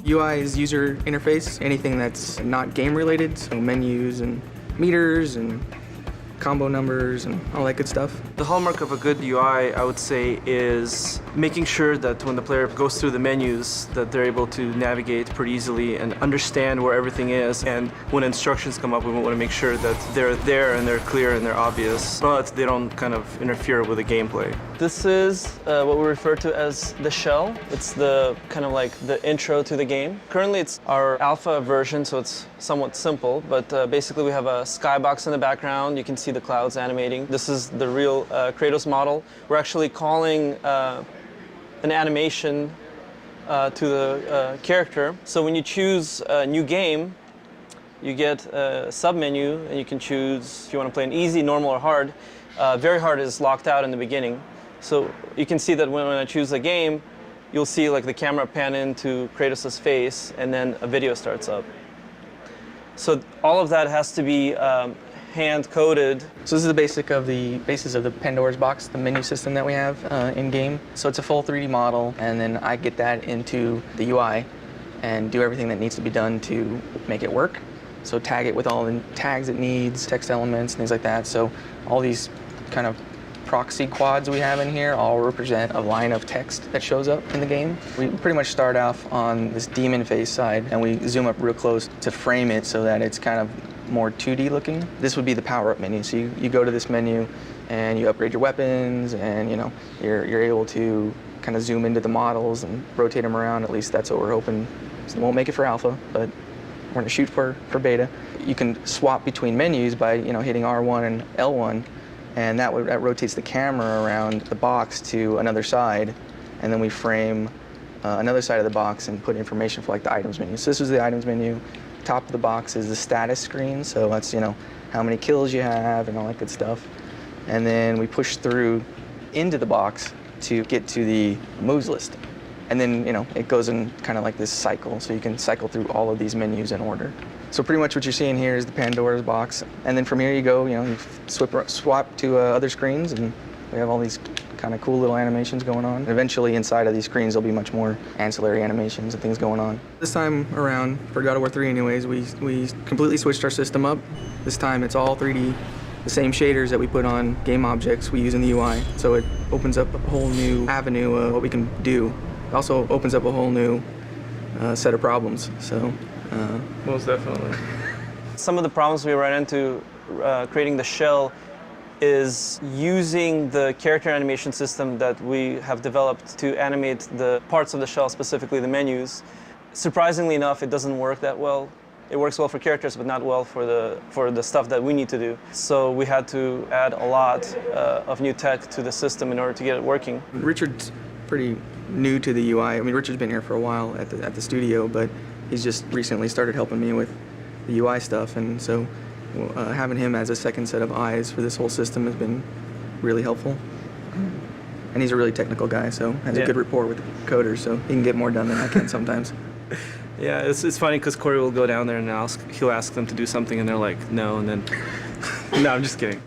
UI is user interface, anything that's not game related, so menus and meters and combo numbers and all that good stuff. The hallmark of a good UI, I would say, is making sure that when the player goes through the menus that they're able to navigate pretty easily and understand where everything is. And when instructions come up, we want to make sure that they're there and they're clear and they're obvious, but they don't kind of interfere with the gameplay. This is what we refer to as the shell. It's the kind of like the intro to the game. Currently it's our alpha version, so it's somewhat simple, but basically we have a skybox in the background. You can see the clouds animating. This is the real Kratos model. We're actually calling an animation to the character. So when you choose a new game, you get a sub-menu, and you can choose if you want to play an easy, normal, or hard. Very hard is locked out in the beginning. So you can see that when I choose a game, you'll see like the camera pan into Kratos' face, and then a video starts up. So all of that has to be hand-coded. So this is the basis of the Pandora's box, the menu system that we have in-game. So it's a full 3D model, and then I get that into the UI and do everything that needs to be done to make it work. So tag it with all the tags it needs, text elements, things like that. So all these kind of proxy quads we have in here all represent a line of text that shows up in the game. We pretty much start off on this demon face side, and we zoom up real close to frame it so that it's kind of more 2D looking. This would be the power-up menu. So you go to this menu and you upgrade your weapons, and you're able to kind of zoom into the models and rotate them around. At least that's what we're hoping. So we won't make it for alpha, but we're going to shoot for beta. You can swap between menus by hitting R1 and L1, and that rotates the camera around the box to another side, and then we frame another side of the box and put information for like the items menu. So this is the items menu. Top of the box is the status screen, so that's how many kills you have and all that good stuff. And then we push through into the box to get to the moves list. And then it goes in kind of like this cycle, so you can cycle through all of these menus in order. So pretty much what you're seeing here is the Pandora's box, and then from here you go, you swap to other screens, and we have all these kind of cool little animations going on. And eventually inside of these screens there'll be much more ancillary animations and things going on. This time around, for God of War 3 anyways, we completely switched our system up. This time it's all 3D. The same shaders that we put on game objects we use in the UI. So it opens up a whole new avenue of what we can do. It also opens up a whole new set of problems. So most definitely. Some of the problems we ran into creating the shell is using the character animation system that we have developed to animate the parts of the shell, specifically the menus. Surprisingly enough, it doesn't work that well. It works well for characters, but not well for the stuff that we need to do. So we had to add a lot of new tech to the system in order to get it working. Richard's pretty new to the UI. I mean, Richard's been here for a while at the studio, but he's just recently started helping me with the UI stuff, and so having him as a second set of eyes for this whole system has been really helpful. And he's a really technical guy, so has a good rapport with the coders, so he can get more done than I can sometimes. Yeah, it's funny because Corey will go down there and he'll ask them to do something, and they're like, no, and then, no, I'm just kidding.